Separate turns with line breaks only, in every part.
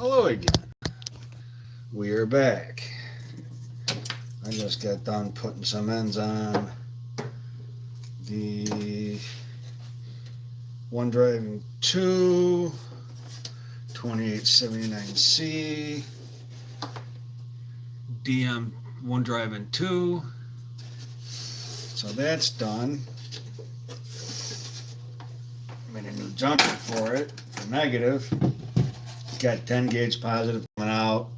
Hello again. We are back. I just got done putting some ends on the one driving 2 2879C DM one driving 2. So that's done. Made a new jumper for it for negative. Got 10 gauge positive coming out.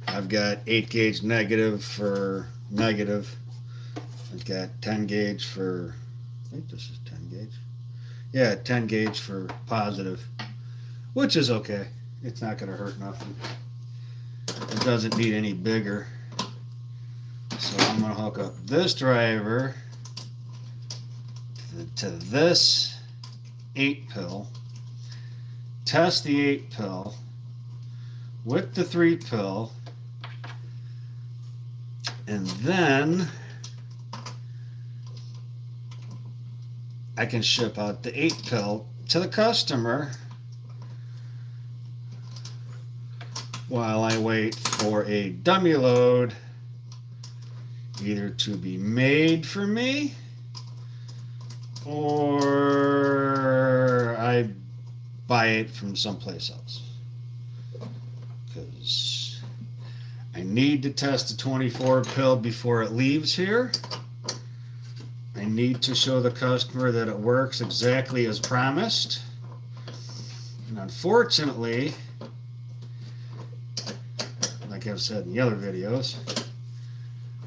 I've got 8 gauge negative for negative. I've got 10 gauge for, I think this is 10 gauge. Yeah, 10 gauge for positive, which is okay. It's not going to hurt nothing. It doesn't need any bigger. So I'm going to hook up this driver to this 8 pill, test the 8 pill with the 3 pill, and then I can ship out the 8 pill to the customer while I wait for a dummy load either to be made for me or I buy it from someplace else. Because I need to test the 24 pill before it leaves here. I need to show the customer that it works exactly as promised. And unfortunately, like I've said in the other videos,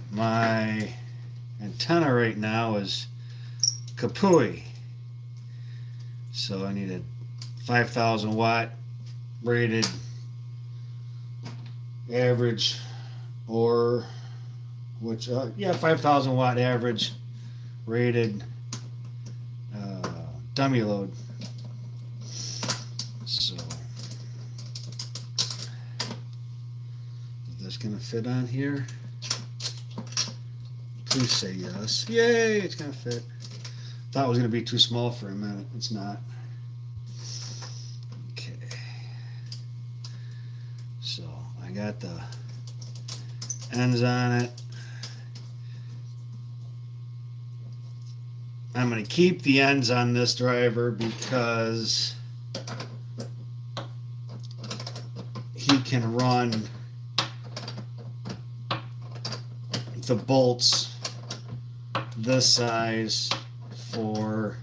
my antenna right now is kapooey. So I need a 5,000 watt rated average, or which 5,000 watt average rated dummy load. So is this gonna fit on here? Please say yes. Yay, it's gonna fit. Thought it was gonna be too small for a minute. It's not. So I got the ends on it. I'm going to keep the ends on this driver because he can run the bolts this size for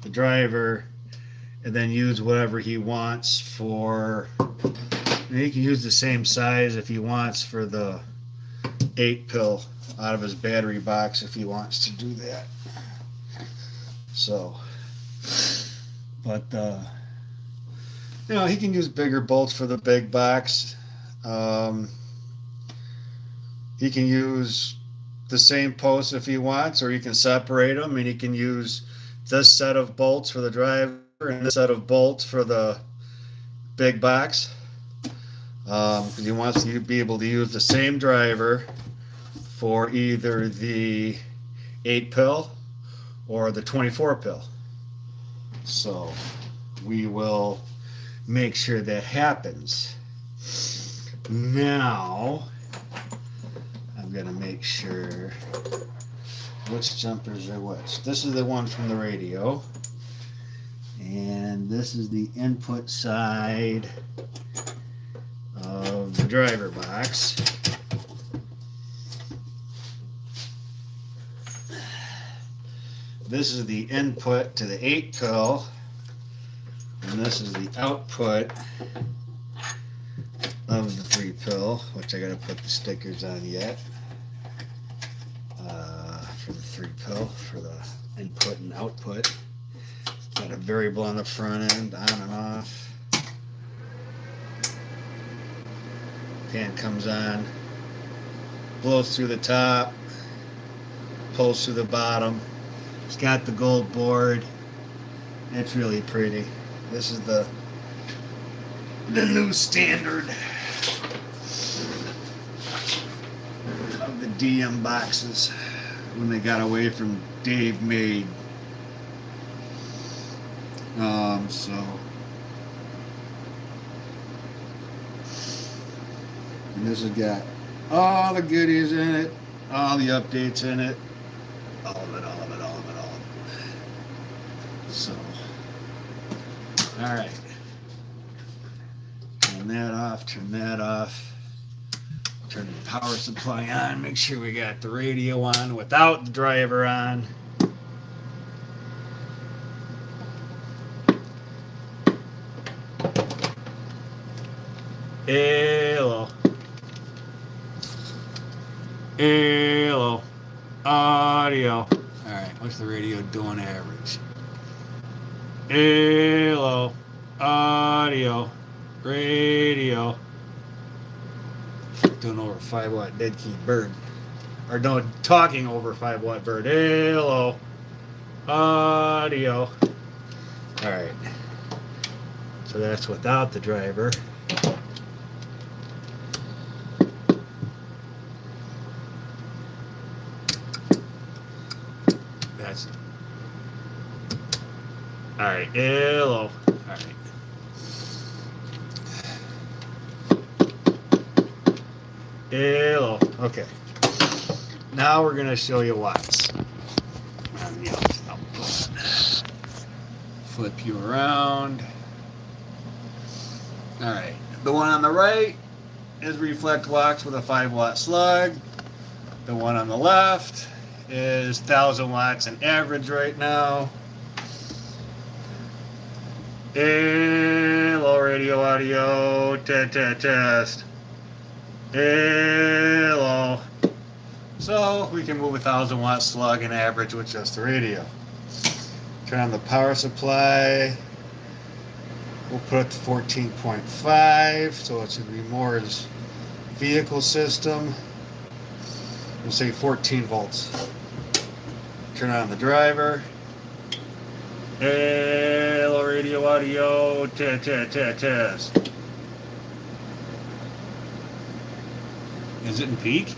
the driver and then use whatever he wants for. He can use the same size if he wants for the 8 pill out of his battery box if he wants to do that. So, but he can use bigger bolts for the big box. He can use the same posts if he wants, or he can separate them, and he can use this set of bolts for the driver and this set of bolts for the big box. Because he wants to be able to use the same driver for either the 8 pill or the 24 pill. So we will make sure that happens. Now I'm going to make sure which jumpers are which. This is the one from the radio, and this is the input side of the driver box. This is the input to the 8 pill, and this is the output of the 3 pill, which I gotta put the stickers on yet, for the 3 pill, for the input and output. Got a variable on the front end, on and off. Fan comes on, blows through the top, pulls through the bottom. It's got the gold board. It's really pretty. This is the new standard of the DM boxes when they got away from Dave Made. So And this has got all the goodies in it, all the updates in it, all of it, all of it, all of it, all of it. So, all right. Turn that off, turn that off. Turn the power supply on, make sure we got the radio on without the driver on. Hello. Hello. Audio. Alright, what's the radio doing average? Hello. Audio. Radio. Doing over 5-watt dead key bird. Or no, talking over 5-watt bird. Hello. Audio. Alright. So that's without the driver. That's alright. Hello. Alright. Hello. Okay. Now we're going to show you watts. Flip you around. Alright. The one on the right is reflect watts with a 5-watt slug. The one on the left is 1,000 watts an average right now. Hello, radio audio. Test. Hello. So we can move 1,000 watt slug and average with just the radio. Turn on the power supply. We'll put it to 14.5, so it should be more as vehicle system. We'll say 14 volts. Turn on the driver. Hello, radio audio. Test. Is it in peak?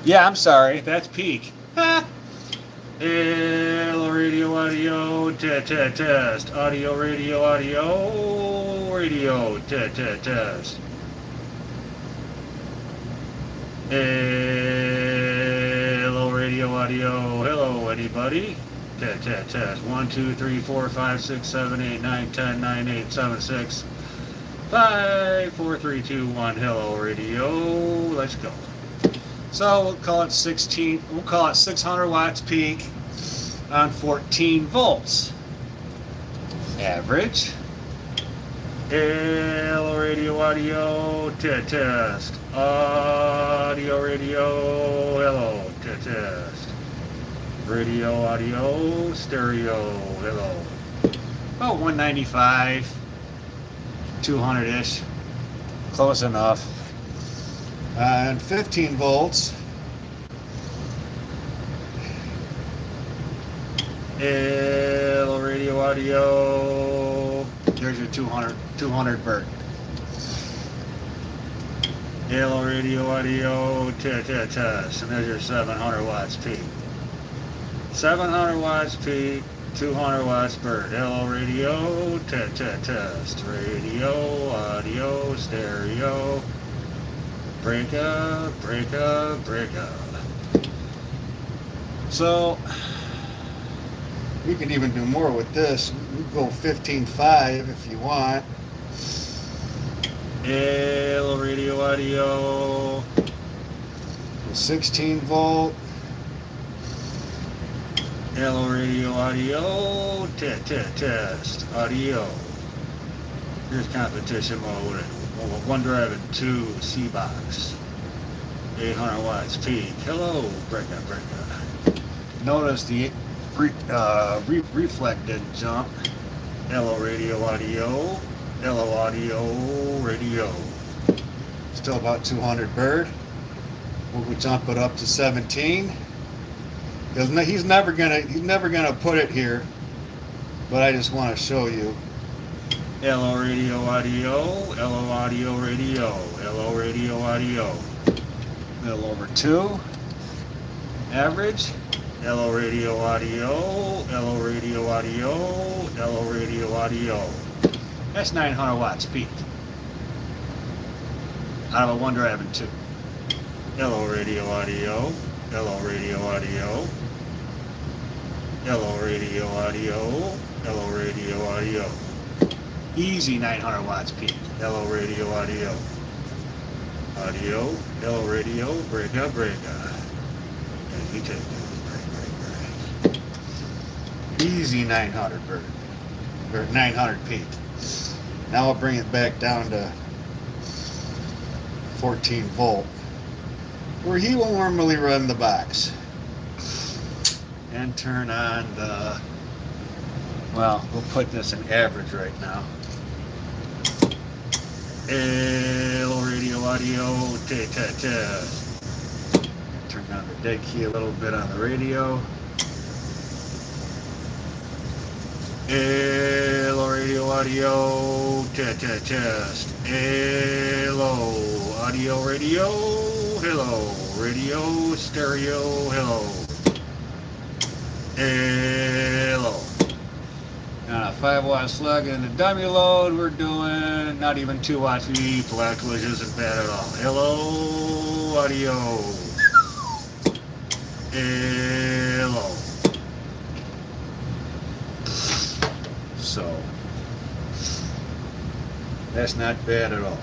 Yeah, I'm sorry. That's peak. Hello, radio audio. Test. Audio, radio, test. Hello, radio audio. Hello, anybody? Test. 1, 2, 3, 4, 5, 6, 7, 8, 9, 10, 9, 8, 7, 6, 5, 4, 3, 2, 1. Hello, radio. Let's go. So we'll call it 16. We'll call it 600 watts peak on 14 volts. Average. Hello, radio audio. Test. Audio, radio. Hello. Test. Radio, audio. Stereo. Hello. About 195. 200-ish. Close enough. And 15 volts. Hello, radio audio. There's your 200 bird. Hello, radio audio. Test. And there's your 700 watts peak. 700 watts peak. 200 watts bird. Hello, radio. Test. Radio, audio, stereo. Break up. So we can even do more with this. We can go 15.5 if you want. Hello, radio audio. 16 volt. Hello, radio audio. Test. Audio. Here's competition mode. One drive and 2 C box. 800 watts peak. Hello, break up. Notice the reflected jump. Hello, radio audio. Hello, audio, radio. Still about 200 bird. We'll jump it up to 17. He's never gonna put it here, but I just want to show you. Hello, radio audio. Hello, audio, radio. Hello, radio audio. A little over 2. Average. Hello, radio audio. Hello, radio audio. Hello, radio audio. That's 900 watts peak. out of a 1 drive and 2. Hello radio audio, hello radio audio, hello radio audio, hello radio audio. Easy 900 watts peak. Hello radio audio. Audio, hello radio, breaka, breaka. And you take it. Break. Easy 900 bird. Or 900 peak. Now I'll bring it back down to 14 volt, where he will normally run the box. And turn on the, well, we'll put this in average right now. Hello radio audio, test. Turn down the dead key a little bit on the radio. Hello radio audio, test. Hello audio radio, hello radio stereo, hello. Hello. On a 5 watt slug and a dummy load, we're doing not even 2 watts reflex, which isn't bad at all. Hello audio. Hello. So that's not bad at all.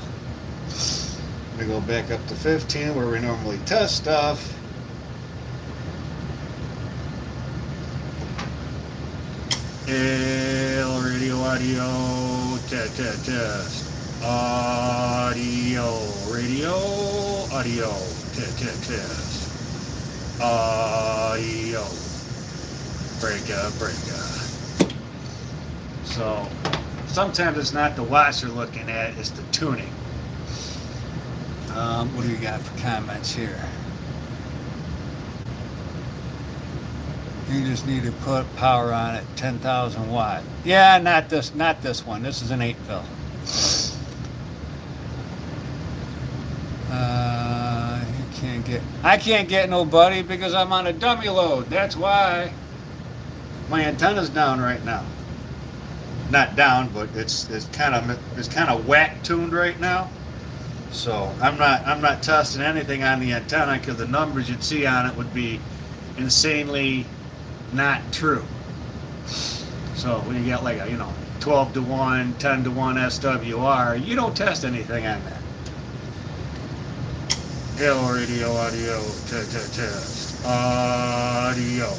We go back up to 15 where we normally test stuff. Radio audio, test. Audio, radio, audio, test. Audio, breaka. So sometimes it's not the watts you're looking at, it's the tuning. What do you got for comments here? You just need to put power on it, 10,000 watt. Yeah, not this one. This is an 8 pill. I can't get nobody because I'm on a dummy load. That's why my antenna's down right now. Not down, but it's kind of whack tuned right now. So I'm not testing anything on the antenna because the numbers you'd see on it would be insanely not true. So when you get like a 12 to 1, 10 to 1 SWR, you don't test anything on that. Hello radio audio, test. Audio.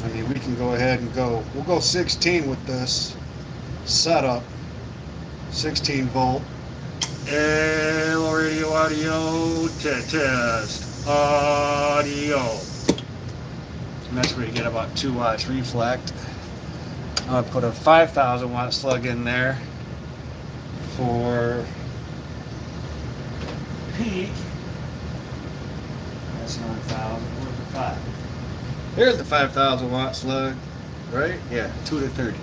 I mean, we can go ahead and we'll go 16 with this setup. 16 volt. Hello radio audio, test. Audio. And that's where you get about 2 watts reflect. I'll put a 5,000 watt slug in there for peak. That's 9,000. Where's the 5? There's the 5,000 watt slug, right? Yeah, 2 to 30.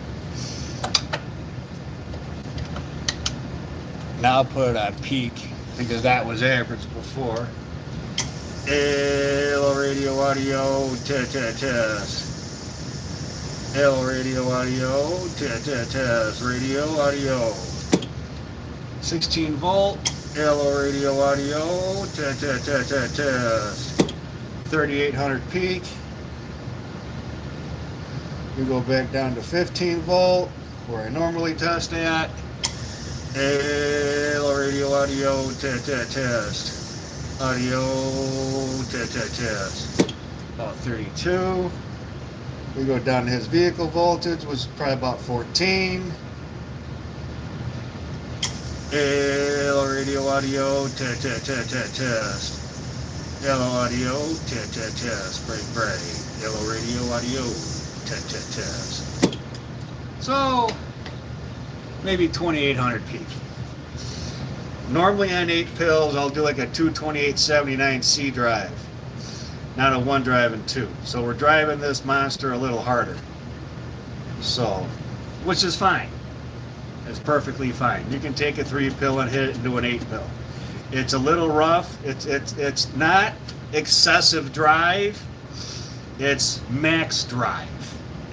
Now I'll put it on peak because that was average before. Hello radio audio, test. Hello radio audio, test. Radio audio. 16 volt. Hello radio audio, test. 3800 peak. We go back down to 15 volt where I normally test at. Hello radio audio, test. Audio, test. About 32. We go down to his vehicle voltage, was probably about 14. Hello radio audio, test. Hello audio, test. Break. Hello radio audio, test. So maybe 2800 peak. Normally on 8 pills, I'll do like a 22879C drive, not a 1 drive and 2. So we're driving this monster a little harder. So, which is fine. It's perfectly fine. You can take a 3 pill and hit it into an 8 pill. It's a little rough. It's not excessive drive. It's max drive.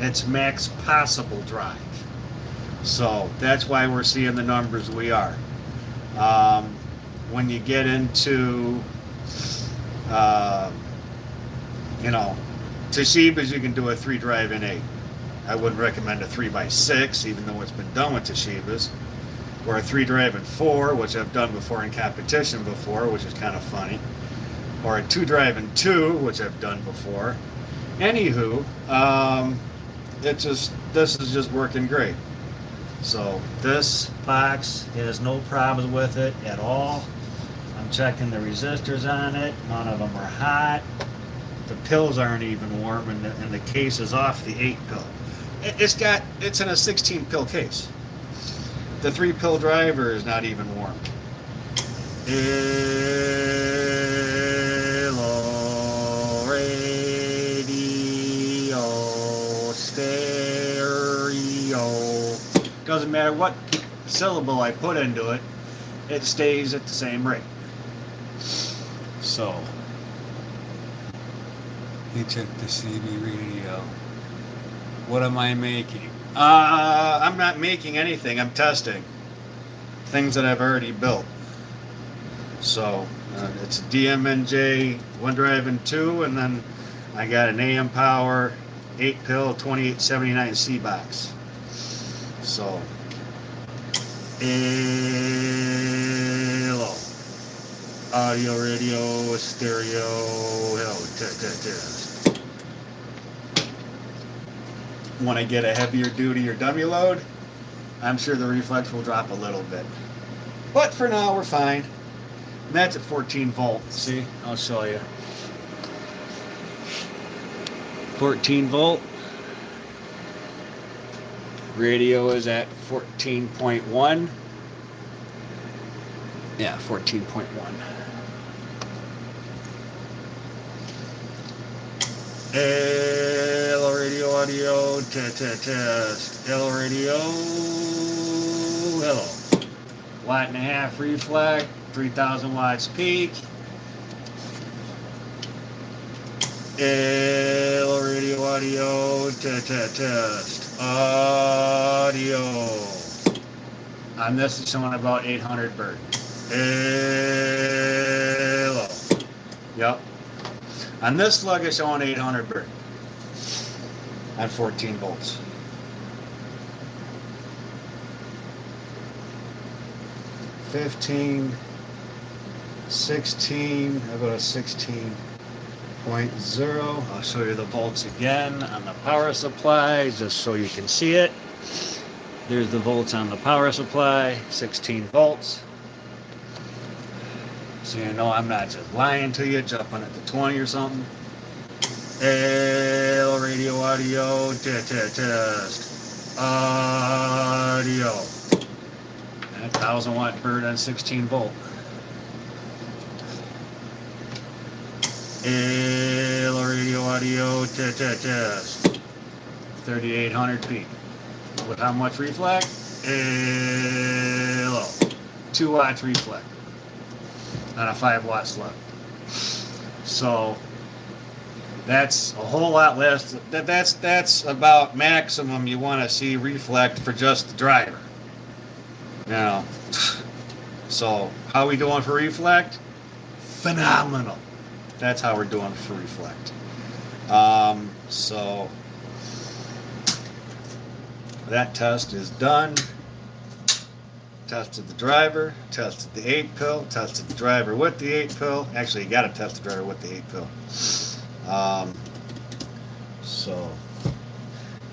It's max possible drive. So that's why we're seeing the numbers we are. when you get into, you know, Toshibas, you can do a 3 drive in 8. I wouldn't recommend a 3x6, even though it's been done with Toshibas, or a 3 drive in 4, which I've done before in competition before, which is kind of funny, or a 2 drive in 2, which I've done before. Anywho, this is just working great. So this box has no problems with it at all. I'm checking the resistors on it. None of them are hot. The pills aren't even warm, and the case is off the 8 pill. It's in a 16 pill case. The 3 pill driver is not even warm. Hello, radio, stereo. Doesn't matter what syllable I put into it, it stays at the same rate. So,
You check the CB radio. What am I making?
I'm not making anything. I'm testing things that I've already built. So it's a DMNJ 1 drive and 2, and then I got an AMPOWER 8 pill 2879C box. So hello, audio, radio, stereo, hello, test. When I get a heavier duty or dummy load, I'm sure the reflex will drop a little bit. But for now, we're fine. And that's at 14 volts. See, I'll show you. 14 volt. Radio is at 14.1. Yeah, 14.1. Hello, radio, audio, test. Hello, radio, hello. 1.5 reflect, 3,000 watts peak. Hello, radio, audio, test. Audio. On this, it's showing about 800 bird. Hello. Yep. On this slug, it's showing 800 bird at 14 volts. $15, $16, I go to 16.0. I'll show you the volts again on the power supply, just so you can see it. There's the volts on the power supply, 16 volts. So you know I'm not just lying to you, jumping at the 20 or something. Hello, radio, audio, test. Audio. And a 1,000 watt bird on 16 volt. Hello, radio, audio, test. 3,800 peak. With how much reflect? Hello. 2 watts reflect on a 5 watt slug. So that's a whole lot less. That's about maximum you want to see reflect for just the driver. You know. So how we doing for reflect? Phenomenal. That's how we're doing for reflect. So that test is done. Tested the driver, tested the 8 pill, tested the driver with the 8 pill. Actually, you got to test the driver with the 8 pill. So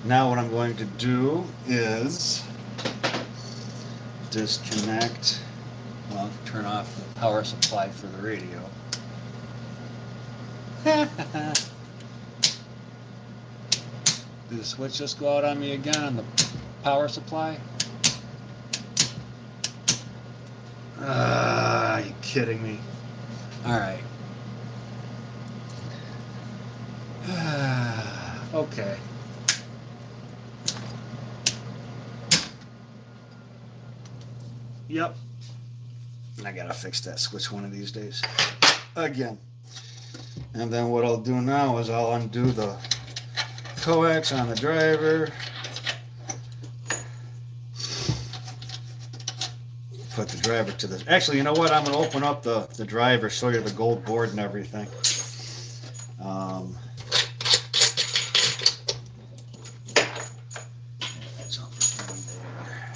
now what I'm going to do is disconnect, well, turn off the power supply for the radio. Did the switch just go out on me again on the power supply? Are you kidding me? Alright. Okay. Yep. I gotta fix that switch one of these days. Again. And then what I'll do now is I'll undo the coax on the driver. put the driver to the, actually, you know what? I'm gonna open up the driver, show you the gold board and everything. It's up there.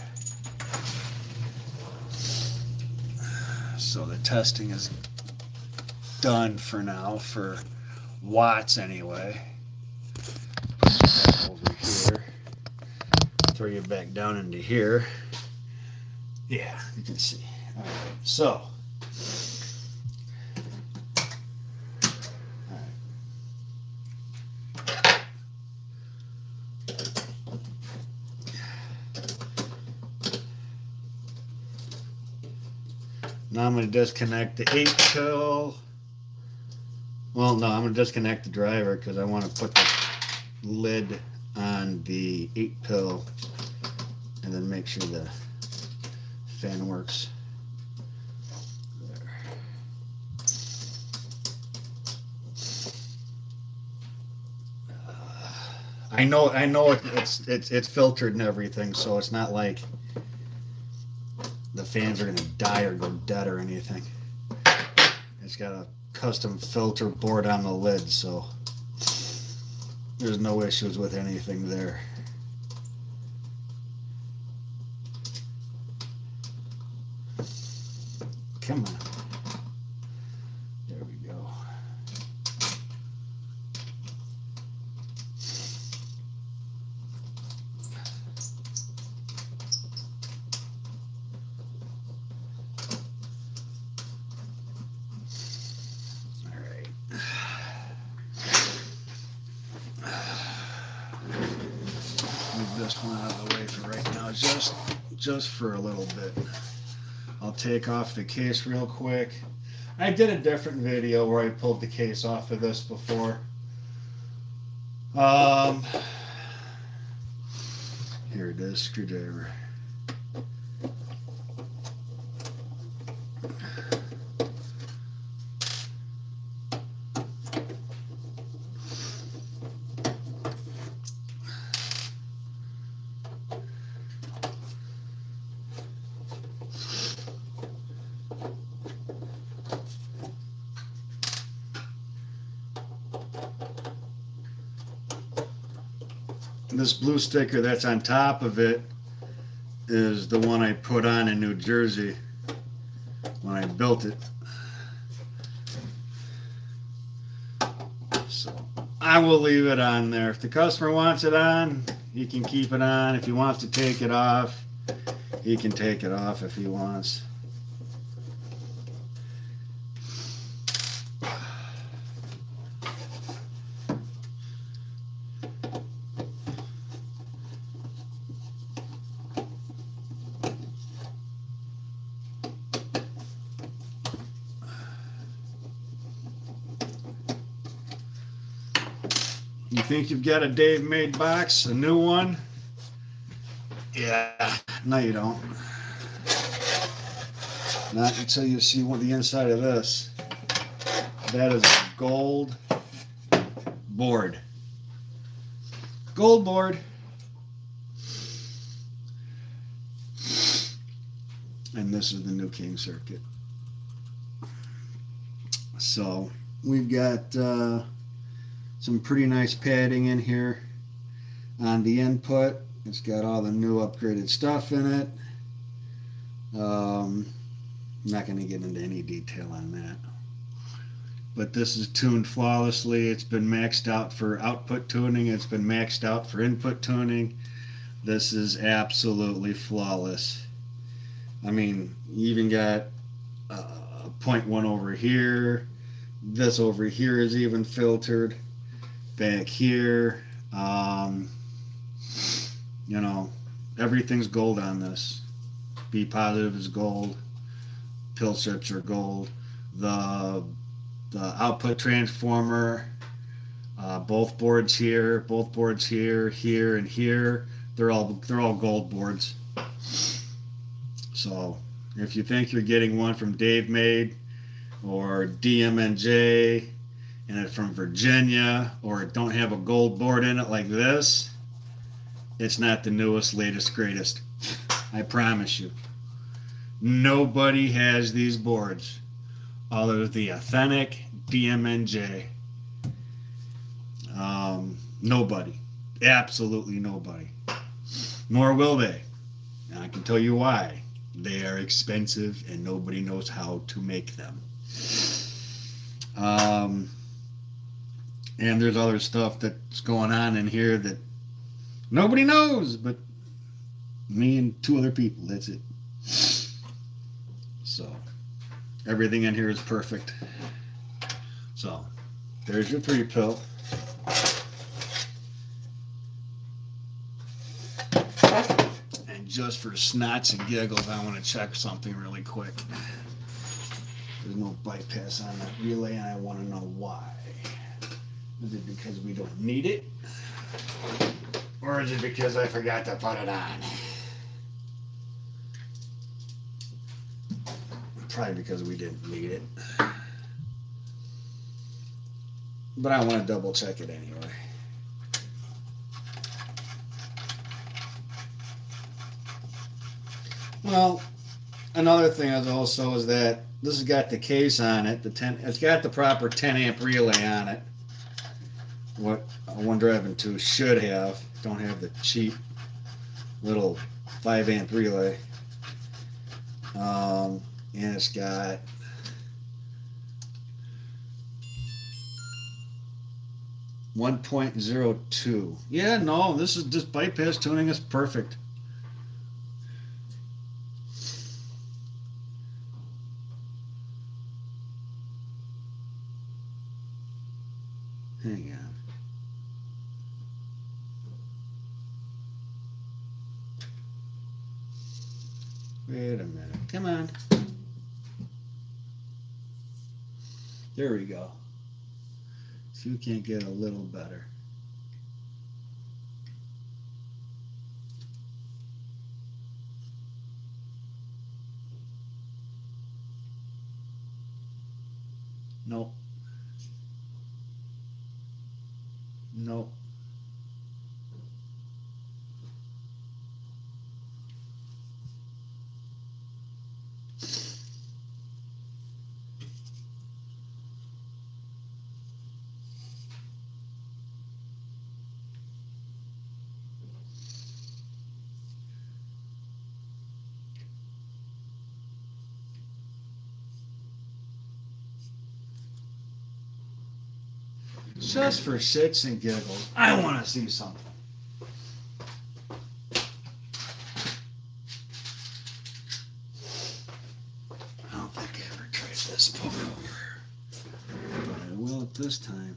So the testing is done for now, for watts anyway. Put that over here. Throw you back down into here. Yeah, you can see. All right, so. Now I'm going to disconnect the 8 pill. Well, no, I'm going to disconnect the driver because I want to put the lid on the 8 pill and then make sure the fan works. There. I know it's filtered and everything, so it's not like the fans are gonna die or go dead or anything. It's got a custom filter board on the lid, so there's no issues with anything there. Come on. There we go. Move this one out of the way for right now, just for a little bit. I'll take off the case real quick. I did a different video where I pulled the case off of this before. Here it is, screwdriver. This blue sticker that's on top of it is the one I put on in New Jersey when I built it. So I will leave it on there. If the customer wants it on, he can keep it on. If he wants to take it off, he can take it off if he wants. You think you've got a Dave made box, a new one? Yeah, no you don't. Not until you see what the inside of this. That is a gold board. Gold board. And this is the new King circuit. So we've got some pretty nice padding in here on the input. It's got all the new upgraded stuff in it. I'm not going to get into any detail on that. But this is tuned flawlessly. It's been maxed out for output tuning. It's been maxed out for input tuning. This is absolutely flawless. I mean, you even got a 0.1 over here. This over here is even filtered. Back here, you know, everything's gold on this. B positive is gold. Pill strips are gold. The output transformer, both boards here, here, and here. They're all gold boards. So if you think you're getting one from Dave Made or DMNJ and it's from Virginia, or it don't have a gold board in it like this, it's not the newest, latest, greatest. I promise you. Nobody has these boards other than the authentic BMNJ. Nobody. Absolutely nobody. Nor will they. And I can tell you why. They are expensive and nobody knows how to make them. And there's other stuff that's going on in here that nobody knows but me and two other people. That's it. So everything in here is perfect. So there's your 3-pill. And just for snots and giggles, I want to check something really quick. There's no bypass on that relay, and I want to know why. Is it because we don't need it? Or is it because I forgot to put it on? Probably because we didn't need it. But I want to double check it anyway. Well, another thing is also is that this has got the case on it. It's got the proper 10 amp relay on it. What a 1drive and 2 should have. Don't have the cheap little 5 amp relay. And it's got .02. Yeah, no, this bypass tuning is perfect. Hang on. Wait a minute. Come on. There we go. So you can't get a little better. Nope. Nope. Just for shits and giggles, I want to see something. I don't think I ever tried this before, but I will at this time.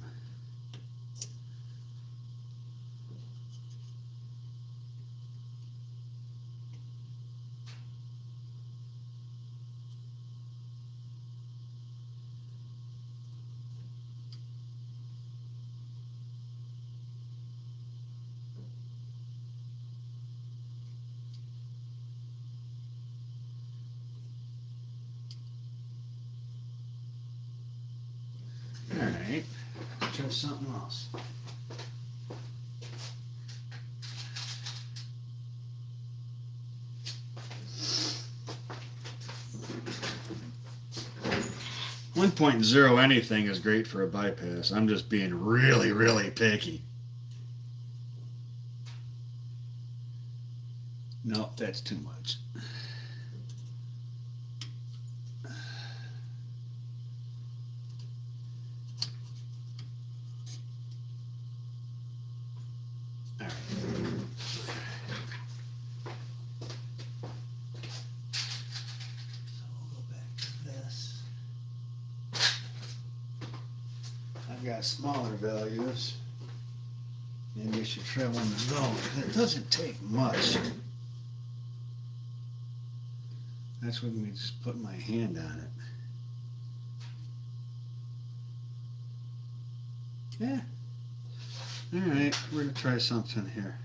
Alright, let's try something else. .0 anything is great for a bypass. I'm just being really, really picky. No, that's too much. Got smaller values. Maybe I should try one of those. It doesn't take much. That's when we just put my hand on it. Yeah. Alright, we're gonna try something here.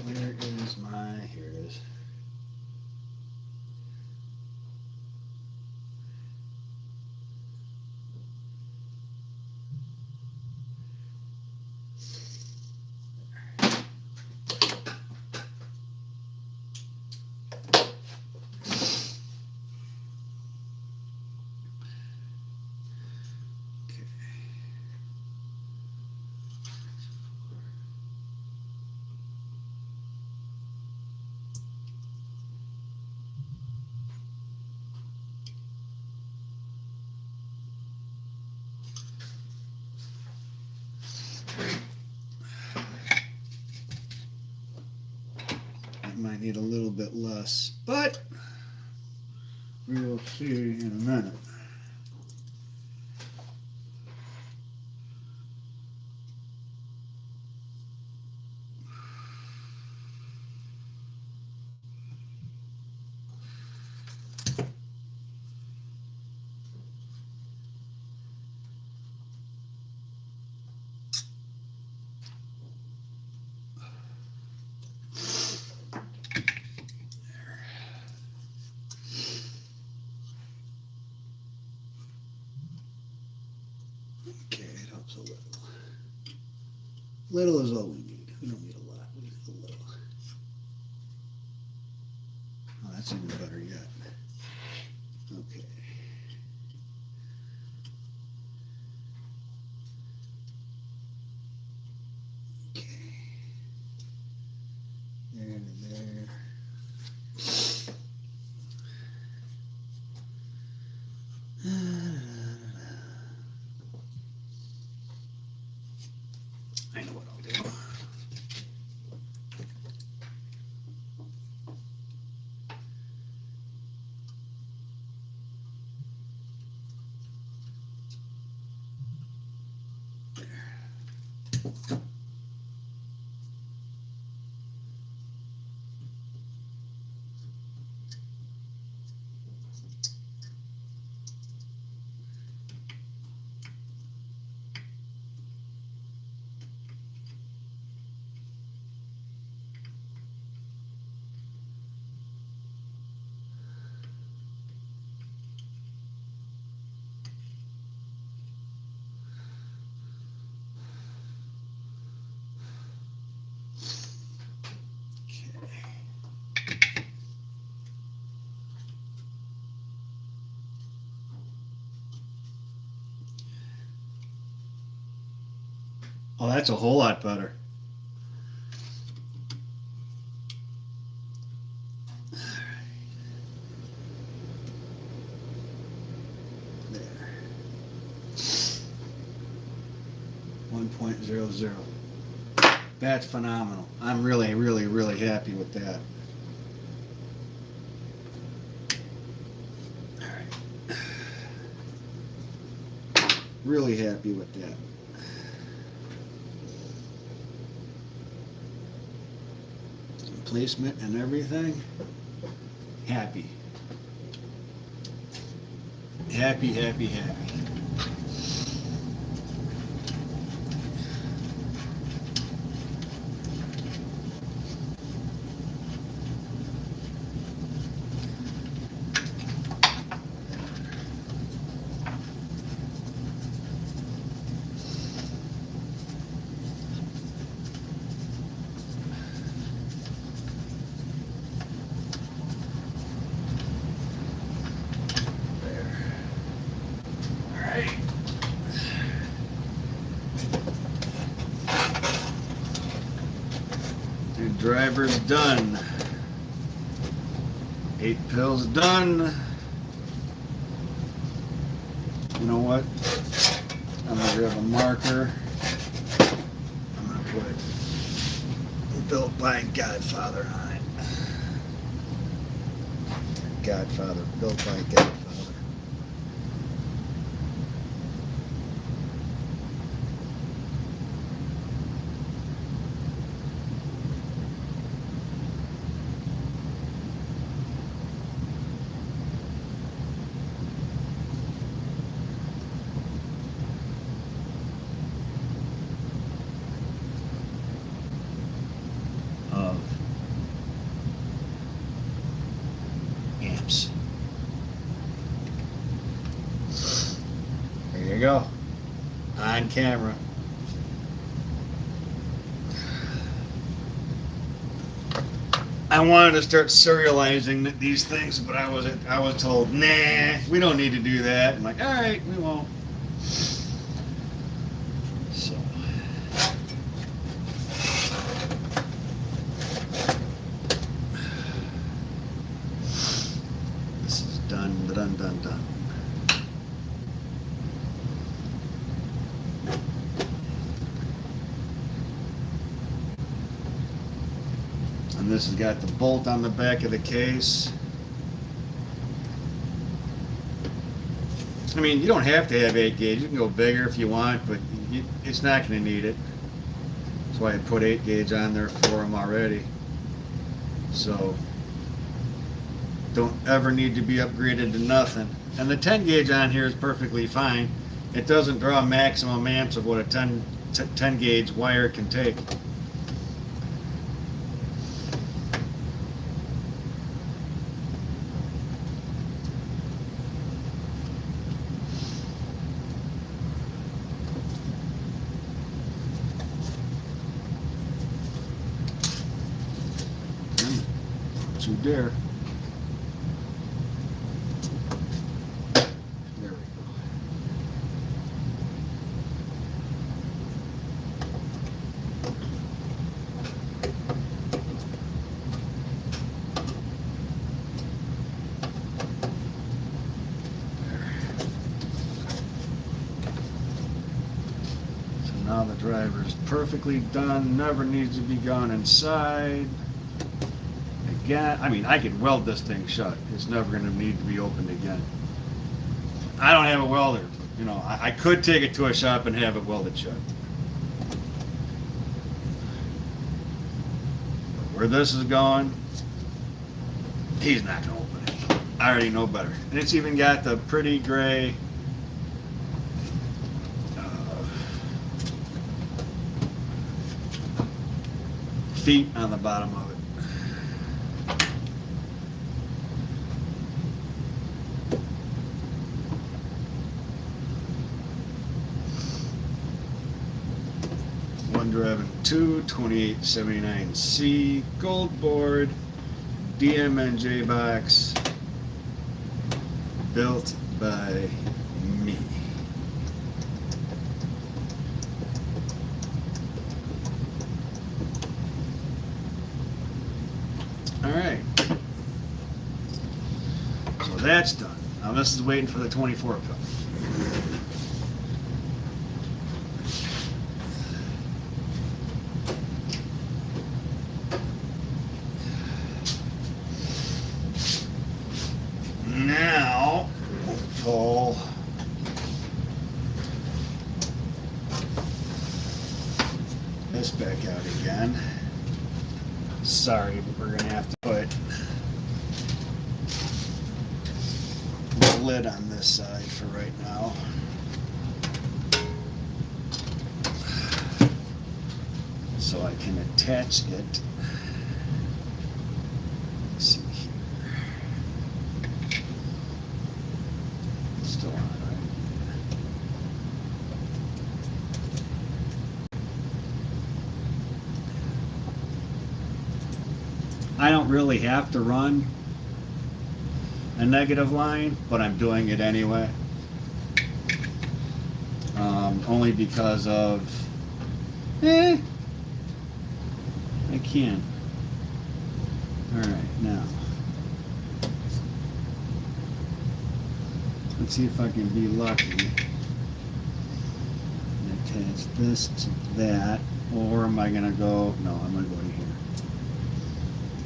Where is my, here it is. need a little bit less, but we will see in a minute. Okay, it helps a little. Little is all we need. We don't need a lot. We need a little. Oh, that's even better yet. Okay. Okay. There to there. I know what I'll do. Oh, that's a whole lot better. There. 1.00. That's phenomenal. I'm really, really, really happy with that. All right. Really happy with that. Placement and everything. Happy. Happy, happy, happy. Driver's done. 8 pills done. You know what? I'm gonna grab a marker. I'm gonna put "Built by Godfather" on it. Godfather, built by Godfather. Amps. There you go. On camera. I wanted to start serializing these things, but I was told, nah, we don't need to do that. I'm like, all right, we won't. So. This is done, done, done, done. And this has got the bolt on the back of the case. I mean, you don't have to have 8 gauge. You can go bigger if you want, but it's not going to need it. That's why I put 8 gauge on there for them already. So don't ever need to be upgraded to nothing. And the 10 gauge on here is perfectly fine. It doesn't draw maximum amps of what a 10 gauge wire can take. Don't you dare. There we go. So now the driver's perfectly done, never needs to be gone inside. Again, I mean, I could weld this thing shut. It's never going to need to be opened again. I don't have a welder. You know, I could take it to a shop and have it welded shut. But where this is going, he's not going to open it. I already know better. And it's even got the pretty gray feet on the bottom of it. Driving 2879C gold board DMNJ box built by me. All right, so that's done. Now this is waiting for the 24 pill. Now, we'll pull this back out again. Sorry, but we're going to have to put the lid on this side for right now. So I can attach it. Let's see here. Still on, right? I don't really have to run a negative line, but I'm doing it anyway. Only because of, I can. All right, now. Let's see if I can be lucky and attach this to that, or am I gonna go, no, I'm gonna go to here.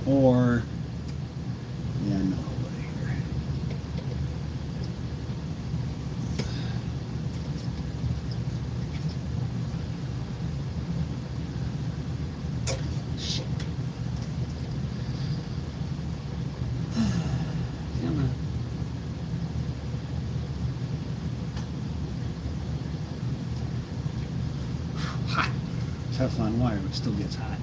Or, yeah, no, I'll go to here. Shit. Come on. Hot. Teflon wire, but still gets hot.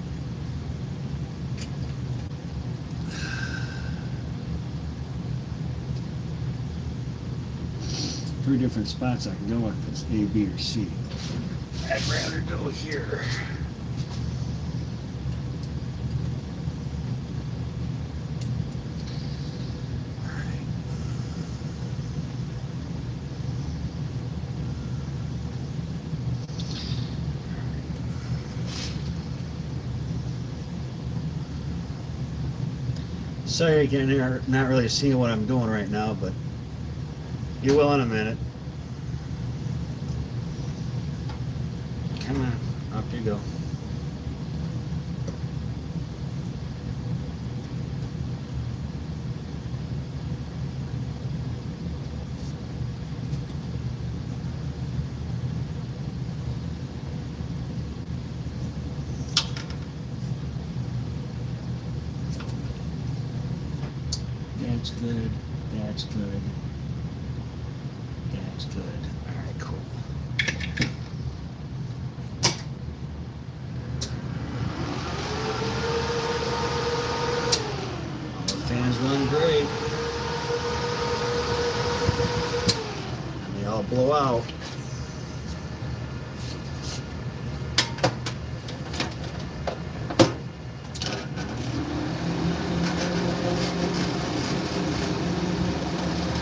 Three different spots I can go with this, A, B, or C. I'd rather go here. Sorry you can not really see what I'm doing right now, but you will in a minute. Come on, up you go. good. That's good. That's good. All right, cool. All the fans run great. And they all blow out.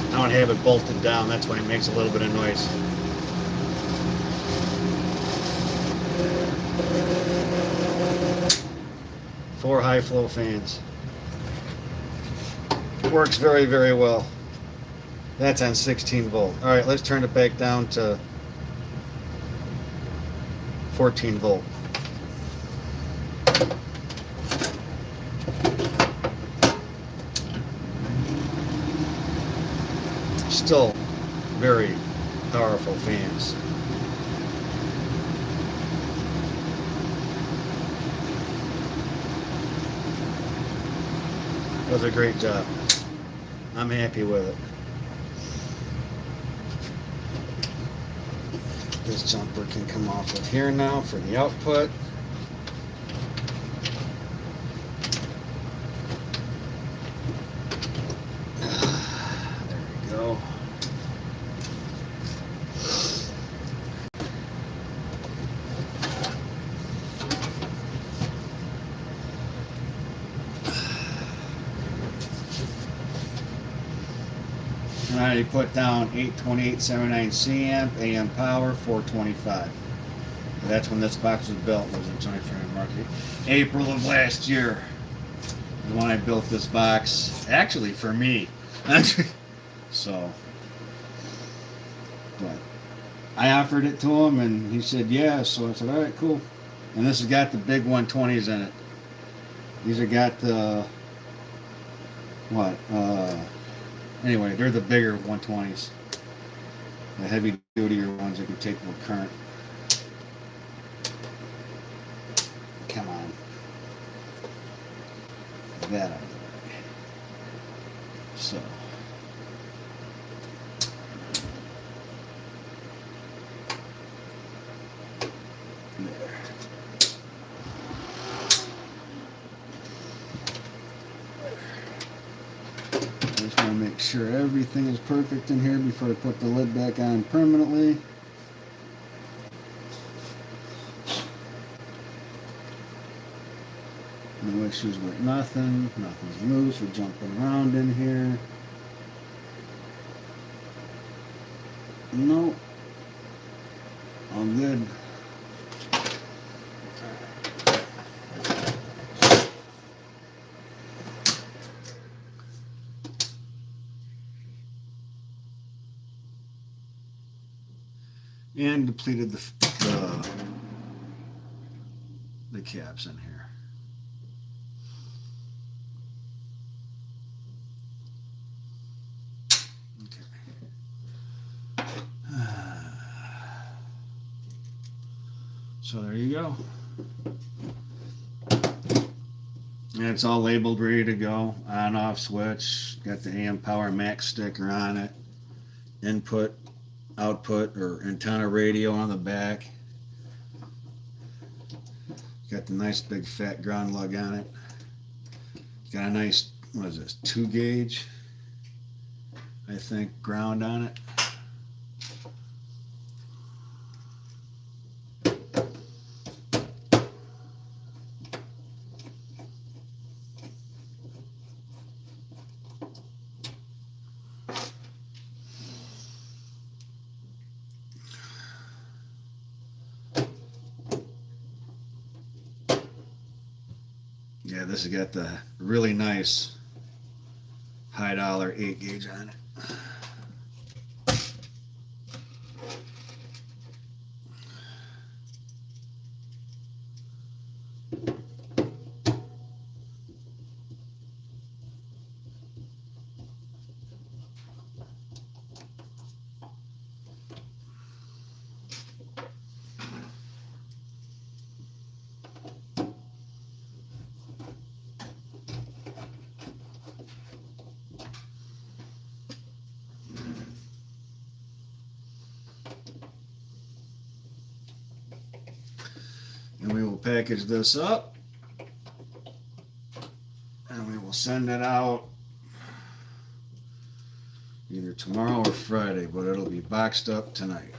I don't have it bolted down, that's why it makes a little bit of noise. Four high flow fans. Works very, very well. That's on 16 volt. All right, let's turn it back down to 14 volt. Still very powerful fans. Does a great job. I'm happy with it. This jumper can come off of here now for the output. There we go. And I already put down 82879C amp, AM power, 425. That's when this box was built, was in 23rd market. April of last year is when I built this box. Actually, for me. So, but I offered it to him and he said yeah, so I said all right, cool. And this has got the big 120s in it. These have got the what? Anyway, they're the bigger 120s. The heavy dutier ones that can take more current. Come on. That out of the way. So. There. Just want to make sure everything is perfect in here before I put the lid back on permanently. No issues with nothing. Nothing's loose or jumping around in here. Nope. All good. And depleted the caps in here. Okay. So there you go. And it's all labeled, ready to go. On off switch. Got the AMPOWER Max sticker on it. Input, output, or antenna radio on the back. Got the nice big fat ground lug on it. Got a nice, what is this, 2 gauge, I think, ground on it. Yeah, this has got the really nice high dollar 8 gauge on it. And we will package this up and we will send it out either tomorrow or Friday, but it'll be boxed up tonight.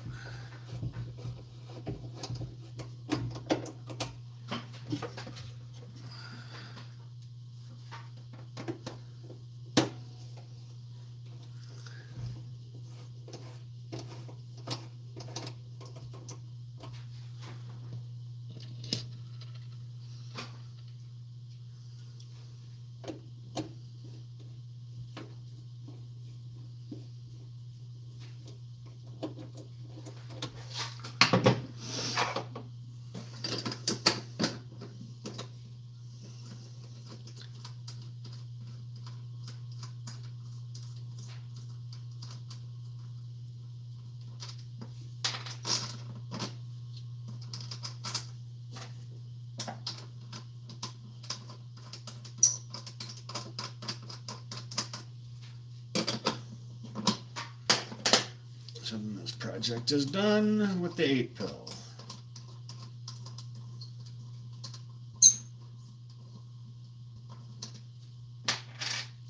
So this project is done with the 8 pill.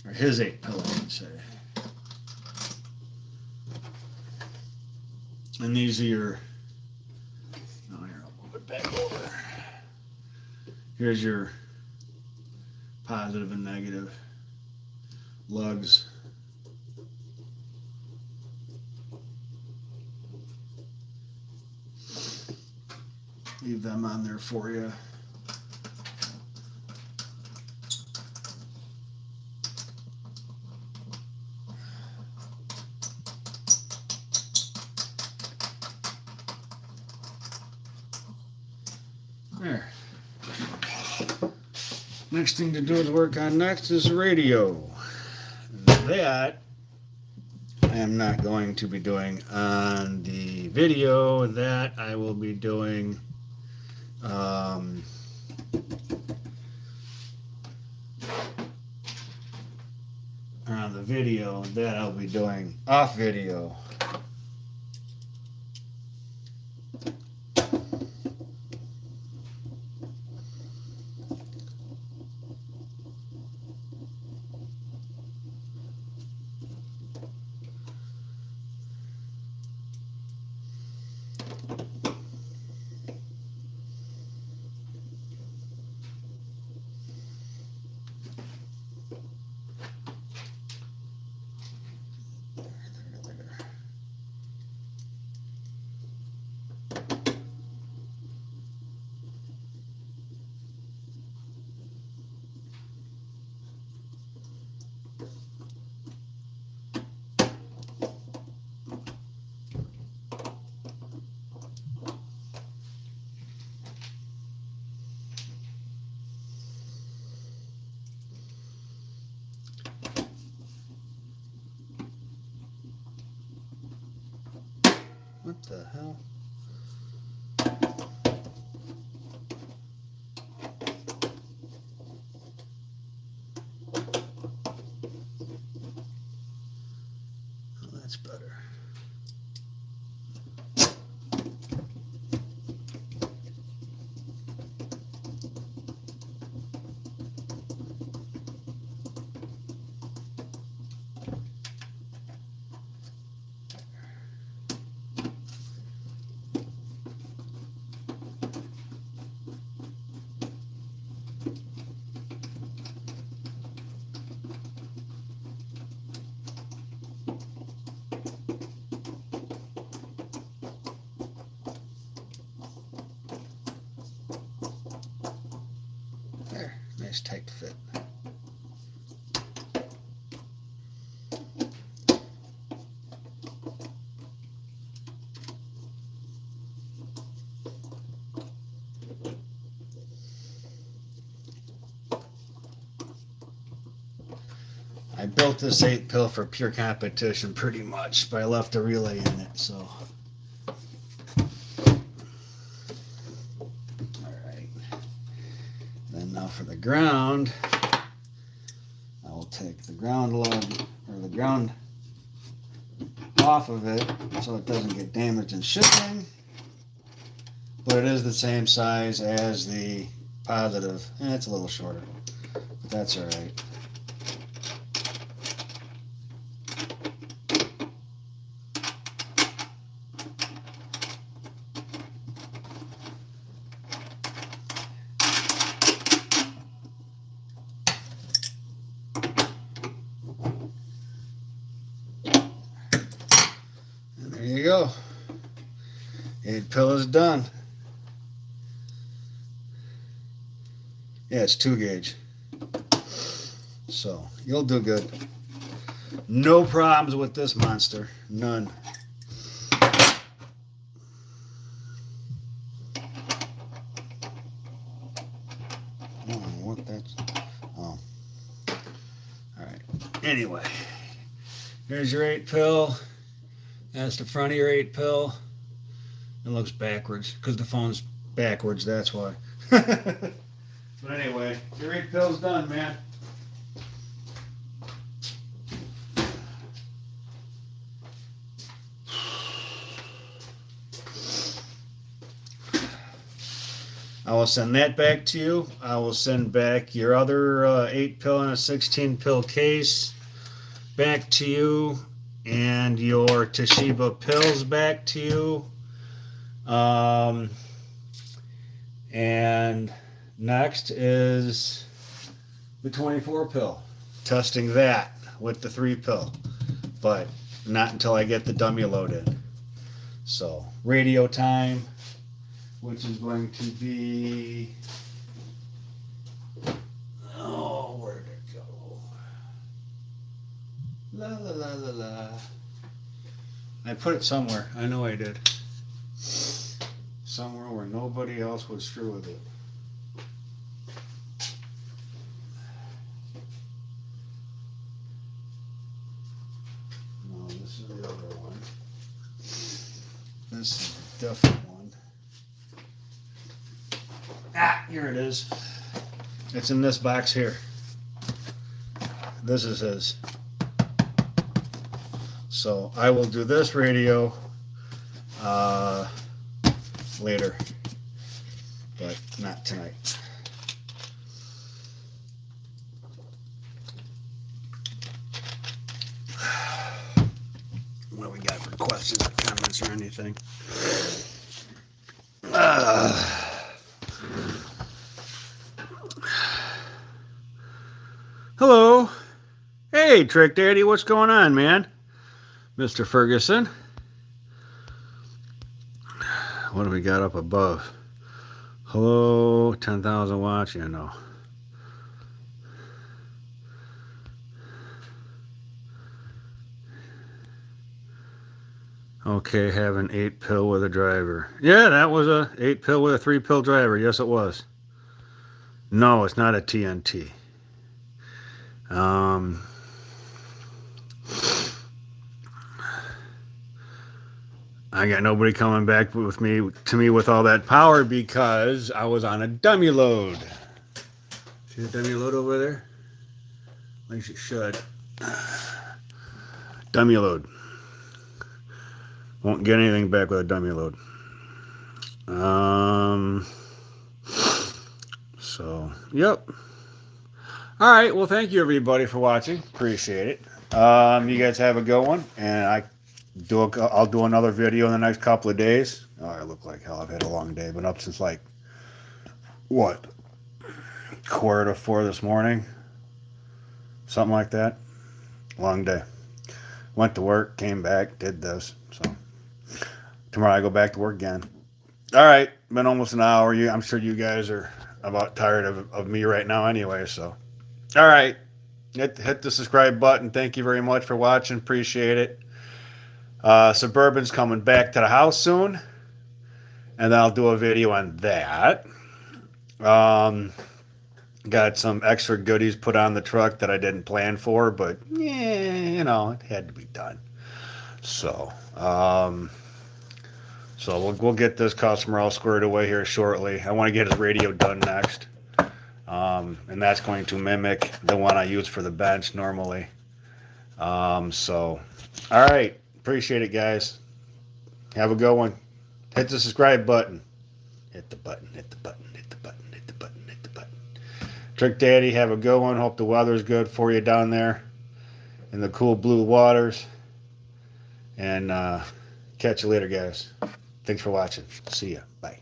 Or his 8 pill, I should say. And these are your, oh, here, I'll move it back over. Here's your positive and negative lugs. Leave them on there for you. There. Next thing to do is work on next is radio. That I am not going to be doing on the video. That I will be doing on the video. That I'll be doing off video. What the hell? Oh, that's better. There, nice tight fit. I built this 8 pill for pure competition pretty much, but I left a relay in it, so. Alright. Then now for the ground, I will take the ground lug, or the ground off of it so it doesn't get damaged in shipping. but it is the same size as the positive. It's a little shorter, but that's all right. And there you go. 8-pill is done. Yeah, it's 2 gauge. So you'll do good. No problems with this monster. None. I don't know what that's. Oh. Alright. Anyway. Here's your 8-pill. That's the front of your 8-pill. It looks backwards because the phone's backwards, that's why. But anyway, your 8-pill's done, man. I will send that back to you. I will send back your other 8-pill and a 16-pill case back to you, and your Toshiba pills back to you. And next is the 24-pill. Testing that with the 3-pill, but not until I get the dummy load in. So radio time, which is going to be, oh, where'd it go? La la la la la. I put it somewhere. I know I did. Somewhere where nobody else would screw with it. No, this is the other one. This is a different one. Ah, here it is. It's in this box here. This is his. So I will do this radio later, but not tonight. What do we got for questions or comments or anything? Hello. Hey, Trick Daddy, what's going on, man? Mr. Ferguson. What do we got up above? Hello, 10,000 watts, you know. Okay, have an 8-pill with a driver. Yeah, that was a 8-pill with a 3-pill driver. Yes, it was. No, it's not a TNT. I got nobody coming back to me with all that power because I was on a dummy load. See the dummy load over there? At least it should. Dummy load. Won't get anything back with a dummy load. So, yep. All right. Well, thank you everybody for watching. Appreciate it. You guys have a good one, and I'll do another video in the next couple of days. Oh, I look like hell. I've had a long day. Been up since like, what, 3:45 this morning? Something like that. Long day. Went to work, came back, did this. So tomorrow I go back to work again. All right. Been almost an hour. I'm sure you guys are about tired of me right now anyway. So, all right. Hit the subscribe button. Thank you very much for watching. Appreciate it. Suburban's coming back to the house soon, and then I'll do a video on that. Got some extra goodies put on the truck that I didn't plan for, but yeah, it had to be done. So, we'll get this customer all squared away here shortly. I want to get his radio done next, and that's going to mimic the one I use for the bench normally. All right. Appreciate it, guys. Have a good one. Hit the subscribe button. Hit the button, hit the button, hit the button, hit the button, hit the button. Trick Daddy, have a good one. Hope the weather's good for you down there in the cool blue waters. And catch you later, guys. Thanks for watching. See ya. Bye.